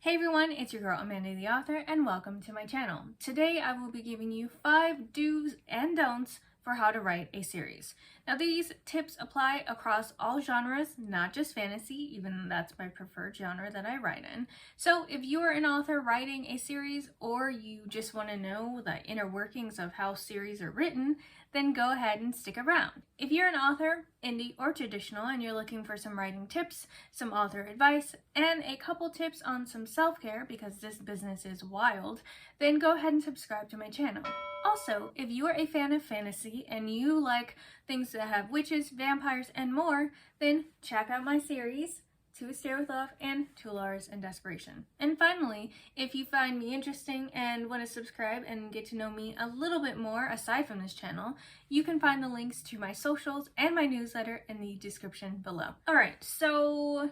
Hey everyone, it's your girl Amanda the author and welcome to my channel. Today I will be giving you 5 do's and don'ts for how to write a series. Now these tips apply across all genres, not just fantasy, even though that's my preferred genre that I write in. So if you are an author writing a series or you just want to know the inner workings of how series are written, then go ahead and stick around. If you're an author, indie or traditional, and you're looking for some writing tips, some author advice, and a couple tips on some self-care because this business is wild, then go ahead and subscribe to my channel. Also, if you are a fan of fantasy and you like things that have witches, vampires, and more, then check out my series, To a Stare with Love and Tulars and Desperation. And finally, if you find me interesting and want to subscribe and get to know me a little bit more aside from this channel, you can find the links to my socials and my newsletter in the description below. Alright, so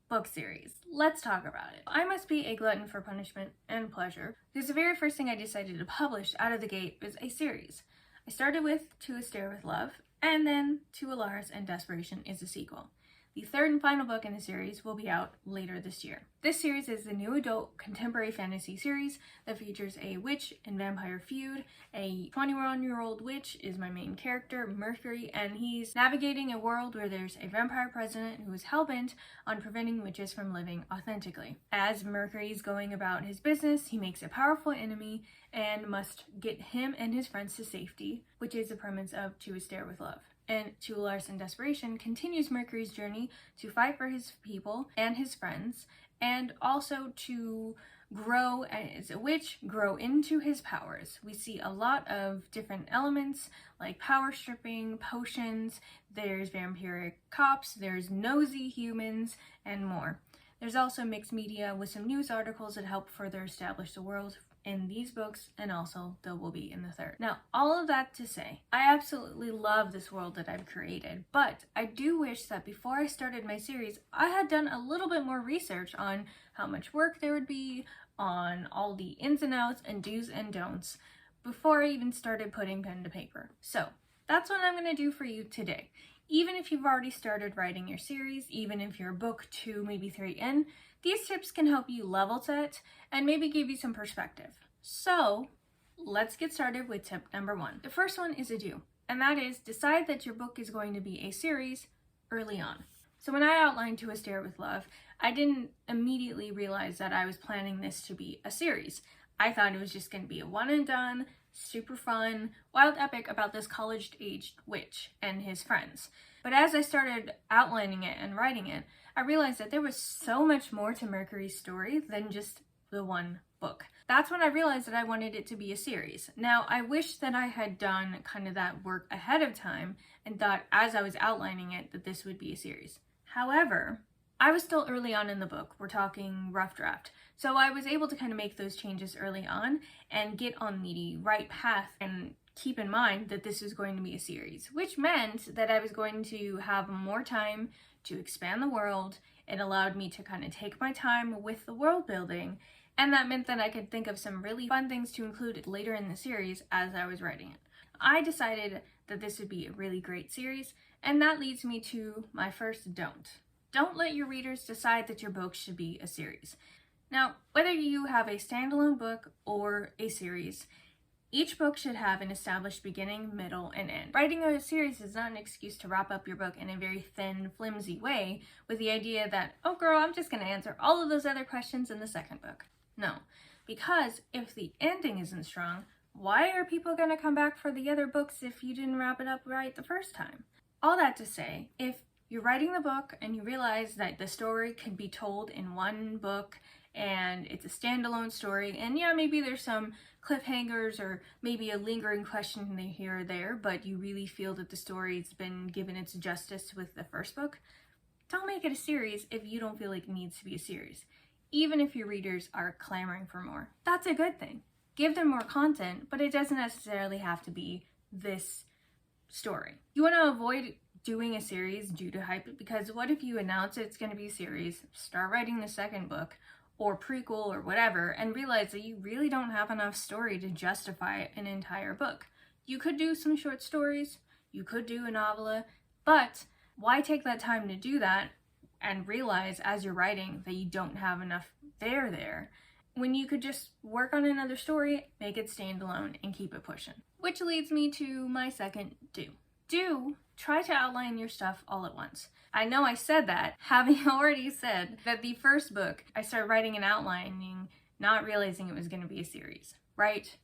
book series. Let's talk about it. I must be a glutton for punishment and pleasure because the very first thing I decided to publish out of the gate was a series. I started with To a Stare with Love, and then Tulars and Desperation is a sequel. The third and final book in the series will be out later this year. This series is the new adult contemporary fantasy series that features a witch and vampire feud. A 21-year-old witch is my main character, Mercury, and he's navigating a world where there's a vampire president who is hell-bent on preventing witches from living authentically. As Mercury's going about his business, he makes a powerful enemy and must get him and his friends to safety, which is the premise of To a Stare with Love. And Tulars and Desperation continues Mercury's journey to fight for his people and his friends, and also to grow as a witch, grow into his powers. We see a lot of different elements like power stripping, potions, there's vampiric cops, there's nosy humans, and more. There's also mixed media with some news articles that help further establish the world in these books, and also there will be in the third. Now, all of that to say, I absolutely love this world that I've created, but I do wish that before I started my series, I had done a little bit more research on how much work there would be, on all the ins and outs and do's and don'ts, before I even started putting pen to paper. So, that's what I'm going to do for you today. Even if you've already started writing your series, even if you're book 2, maybe 3 in, these tips can help you level set and maybe give you some perspective. So let's get started with tip number 1. The first one is a do, and that is decide that your book is going to be a series early on. So when I outlined To a Stare with Love, I didn't immediately realize that I was planning this to be a series. I thought it was just going to be a one and done, super fun, wild epic about this college-aged witch and his friends. But as I started outlining it and writing it, I realized that there was so much more to Mercury's story than just the one book. That's when I realized that I wanted it to be a series. Now, I wish that I had done kind of that work ahead of time and thought as I was outlining it that this would be a series. However, I was still early on in the book. We're talking rough draft. So I was able to kind of make those changes early on and get on the right path and keep in mind that this was going to be a series, which meant that I was going to have more time to expand the world. It allowed me to kind of take my time with the world building, and that meant that I could think of some really fun things to include later in the series as I was writing it. I decided that this would be a really great series, and that leads me to my first don't. Don't let your readers decide that your book should be a series. Now, whether you have a standalone book or a series, each book should have an established beginning, middle, and end. Writing a series is not an excuse to wrap up your book in a very thin, flimsy way with the idea that, oh girl, I'm just going to answer all of those other questions in the second book. No, because if the ending isn't strong, why are people going to come back for the other books if you didn't wrap it up right the first time? All that to say, if you're writing the book and you realize that the story can be told in one book and it's a standalone story, and yeah, maybe there's some cliffhangers or maybe a lingering question here or there, but you really feel that the story's been given its justice with the first book, don't make it a series if you don't feel like it needs to be a series. Even if your readers are clamoring for more, that's a good thing. Give them more content, but it doesn't necessarily have to be this story. You want to avoid doing a series due to hype, because what if you announce it's going to be a series, start writing the second book or prequel or whatever, and realize that you really don't have enough story to justify an entire book. You could do some short stories, you could do a novella, but why take that time to do that and realize as you're writing that you don't have enough there when you could just work on another story, make it stand alone, and keep it pushing. Which leads me to my second do. Try to outline your stuff all at once. I know I said that, having already said that the first book, I started writing and outlining, not realizing it was going to be a series, right?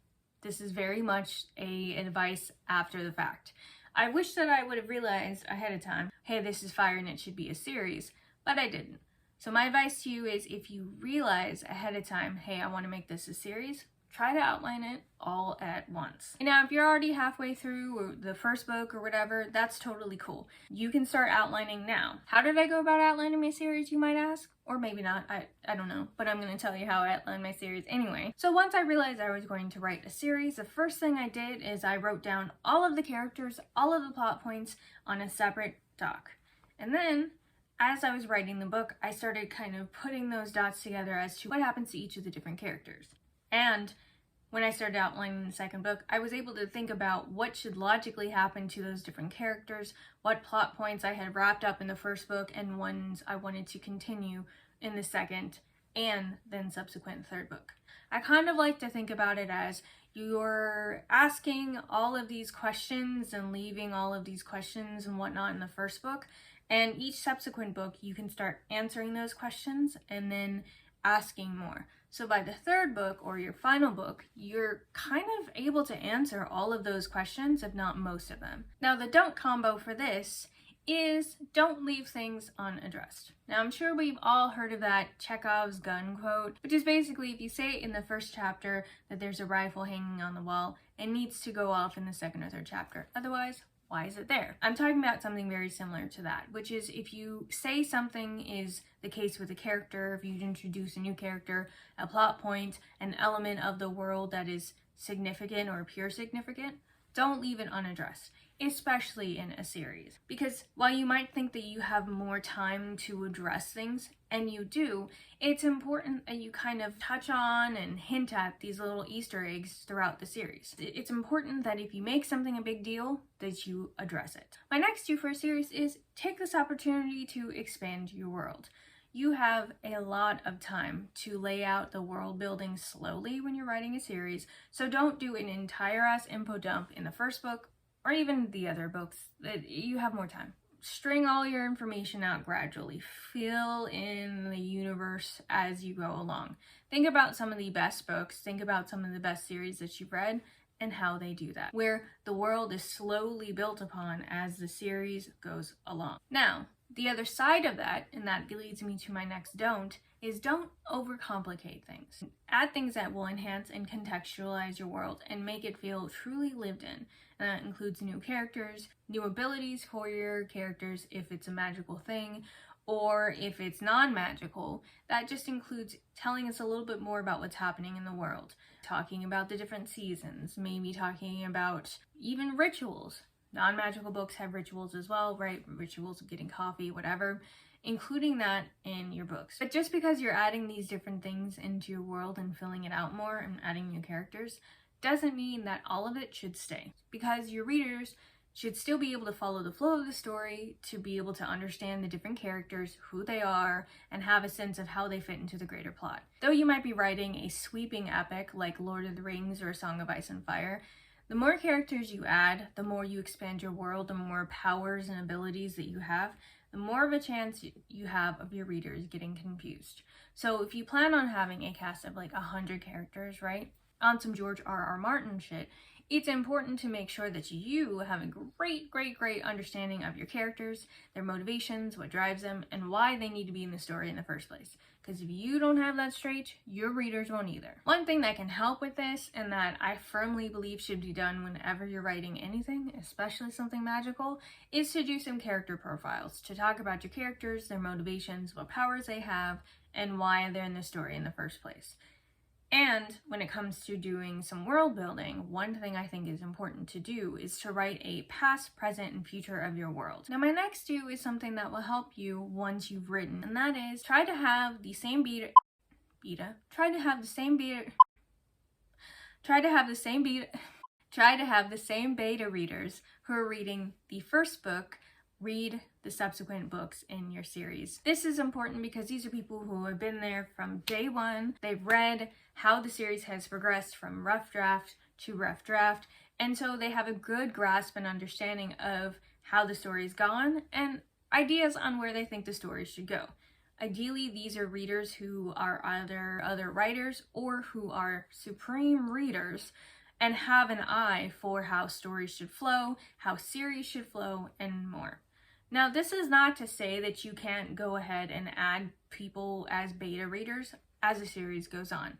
This is very much advice after the fact. I wish that I would have realized ahead of time, hey, this is fire and it should be a series, but I didn't. So my advice to you is, if you realize ahead of time, hey, I want to make this a series, try to outline it all at once. Now, if you're already halfway through or the first book or whatever, that's totally cool. You can start outlining now. How did I go about outlining my series, you might ask? Or maybe not, I don't know, but I'm going to tell you how I outlined my series anyway. So once I realized I was going to write a series, the first thing I did is I wrote down all of the characters, all of the plot points on a separate doc. And then, as I was writing the book, I started kind of putting those dots together as to what happens to each of the different characters. And when I started outlining the second book, I was able to think about what should logically happen to those different characters, what plot points I had wrapped up in the first book, and ones I wanted to continue in the second and then subsequent third book. I kind of like to think about it as you're asking all of these questions and leaving all of these questions and whatnot in the first book, and each subsequent book you can start answering those questions and then asking more. So by the third book or your final book, you're kind of able to answer all of those questions, if not most of them. Now, the don't combo for this is don't leave things unaddressed. Now, I'm sure we've all heard of that Chekhov's gun quote, which is basically, if you say in the first chapter that there's a rifle hanging on the wall, it needs to go off in the second or third chapter. Otherwise, why is it there? I'm talking about something very similar to that, which is if you say something is the case with a character, if you introduce a new character, a plot point, an element of the world that is significant or appears significant, don't leave it unaddressed, especially in a series. Because while you might think that you have more time to address things, and you do, it's important that you kind of touch on and hint at these little Easter eggs throughout the series. It's important that if you make something a big deal, that you address it. My next do for a series is take this opportunity to expand your world. You have a lot of time to lay out the world building slowly when you're writing a series, so don't do an entire ass info dump in the first book or even the other books. You have more time. String all your information out gradually. Fill in the universe as you go along. Think about some of the best books, think about some of the best series that you've read, and how they do that, where the world is slowly built upon as the series goes along. Now, the other side of that, and that leads me to my next don't, is don't overcomplicate things. Add things that will enhance and contextualize your world and make it feel truly lived in. And that includes new characters, new abilities for your characters if it's a magical thing, or if it's non-magical, that just includes telling us a little bit more about what's happening in the world, talking about the different seasons, maybe talking about even rituals. Non-magical books have rituals as well, right? Rituals of getting coffee, whatever, including that in your books. But just because you're adding these different things into your world and filling it out more and adding new characters doesn't mean that all of it should stay, because your readers should still be able to follow the flow of the story, to be able to understand the different characters, who they are, and have a sense of how they fit into the greater plot. Though you might be writing a sweeping epic like Lord of the Rings or A Song of Ice and Fire, the more characters you add, the more you expand your world, the more powers and abilities that you have, the more of a chance you have of your readers getting confused. So if you plan on having a cast of like 100 characters, right, on some George R.R. Martin shit, it's important to make sure that you have a great understanding of your characters, their motivations, what drives them, and why they need to be in the story in the first place. Because if you don't have that straight, your readers won't either. One thing that can help with this, and that I firmly believe should be done whenever you're writing anything, especially something magical, is to do some character profiles, to talk about your characters, their motivations, what powers they have, and why they're in the story in the first place. And when it comes to doing some world building, one thing I think is important to do is to write a past, present, and future of your world. Now, my next do is something that will help you once you've written, and that is try to have the same beta readers who are reading the first book read the subsequent books in your series. This is important because these are people who have been there from day one. They've read how the series has progressed from rough draft to rough draft, and so they have a good grasp and understanding of how the story's gone and ideas on where they think the story should go. Ideally, these are readers who are either other writers or who are supreme readers and have an eye for how stories should flow, how series should flow, and more. Now, this is not to say that you can't go ahead and add people as beta readers as a series goes on.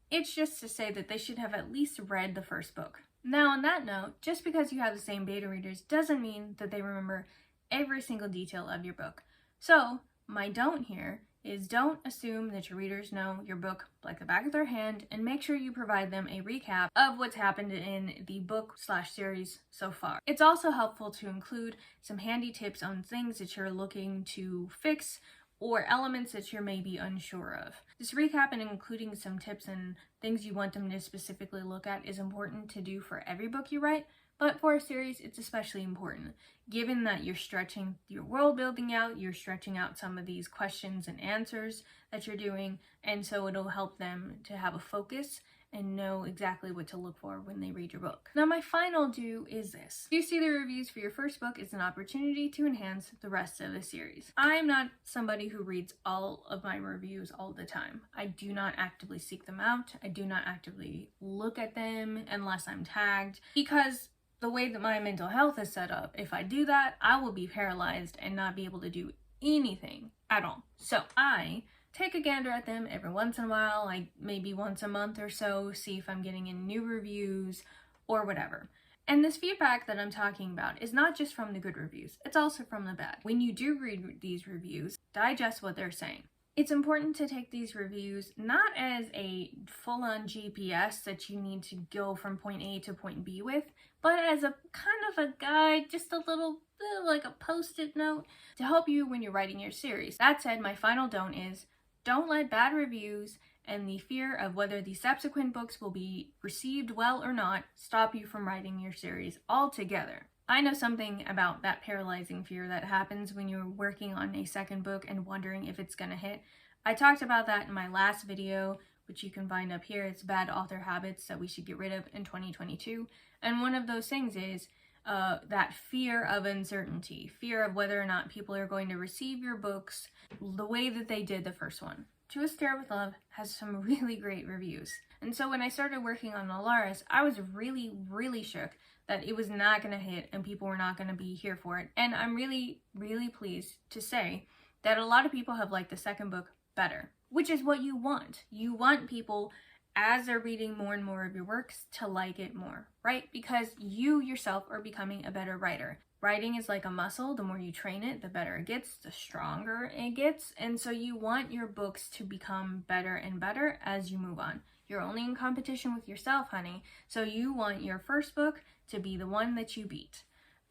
It's just to say that they should have at least read the first book. Now, on that note, just because you have the same beta readers doesn't mean that they remember every single detail of your book. So, my don't here is don't assume that your readers know your book like the back of their hand, and make sure you provide them a recap of what's happened in the book/series so far. It's also helpful to include some handy tips on things that you're looking to fix or elements that you're maybe unsure of. This recap and including some tips and things you want them to specifically look at is important to do for every book you write, but for a series, it's especially important, given that you're stretching your world building out, you're stretching out some of these questions and answers that you're doing, and so it'll help them to have a focus and know exactly what to look for when they read your book. Now, my final do is this. If you see the reviews for your first book, it's an opportunity to enhance the rest of the series. I'm not somebody who reads all of my reviews all the time. I do not actively seek them out. I do not actively look at them unless I'm tagged, because the way that my mental health is set up, if I do that, I will be paralyzed and not be able to do anything at all. So I take a gander at them every once in a while, like maybe once a month or so, see if I'm getting in new reviews or whatever. And this feedback that I'm talking about is not just from the good reviews, it's also from the bad. When you do read these reviews, digest what they're saying. It's important to take these reviews not as a full-on GPS that you need to go from point A to point B with, but as a kind of a guide, just a little, like a post-it note to help you when you're writing your series. That said, my final don't is, don't let bad reviews and the fear of whether the subsequent books will be received well or not stop you from writing your series altogether. I know something about that paralyzing fear that happens when you're working on a second book and wondering if it's gonna hit. I talked about that in my last video, which you can find up here. It's bad author habits that we should get rid of in 2022. And one of those things is that fear of uncertainty, fear of whether or not people are going to receive your books the way that they did the first one. To a Stare with Love has some really great reviews. And so when I started working on Alaris, I was really shook that it was not going to hit and people were not going to be here for it. And I'm really pleased to say that a lot of people have liked the second book better, which is what you want. You want people, as they're reading more and more of your works, to like it more, right? Because you yourself are becoming a better writer. Writing is like a muscle. The more you train it, the better it gets, the stronger it gets. And so you want your books to become better and better as you move on. You're only in competition with yourself, honey. So you want your first book to be the one that you beat.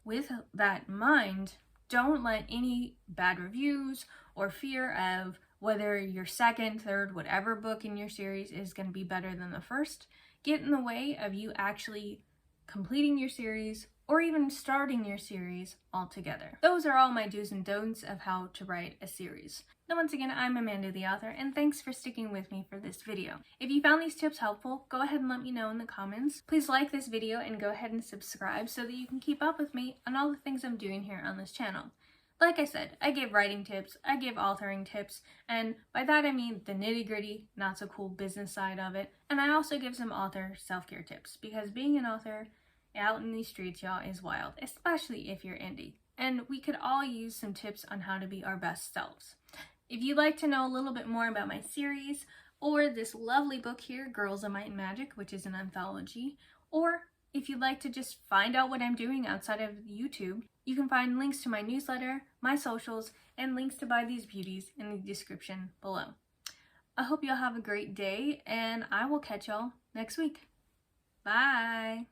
With that in mind, don't let any bad reviews or fear of whether your second, third, whatever book in your series is going to be better than the first get in the way of you actually completing your series or even starting your series altogether. Those are all my do's and don'ts of how to write a series. Now, once again, I'm Amanda the author, and thanks for sticking with me for this video. If you found these tips helpful, go ahead and let me know in the comments. Please like this video and go ahead and subscribe so that you can keep up with me on all the things I'm doing here on this channel. Like I said, I give writing tips, I give authoring tips, and by that I mean the nitty-gritty, not so cool business side of it, and I also give some author self-care tips, because being an author out in these streets, y'all, is wild, especially if you're indie. And we could all use some tips on how to be our best selves. If you'd like to know a little bit more about my series, or this lovely book here, Girls of Might and Magic, which is an anthology, or if you'd like to just find out what I'm doing outside of YouTube, you can find links to my newsletter, my socials, and links to buy these beauties in the description below. I hope y'all have a great day, and I will catch y'all next week. Bye!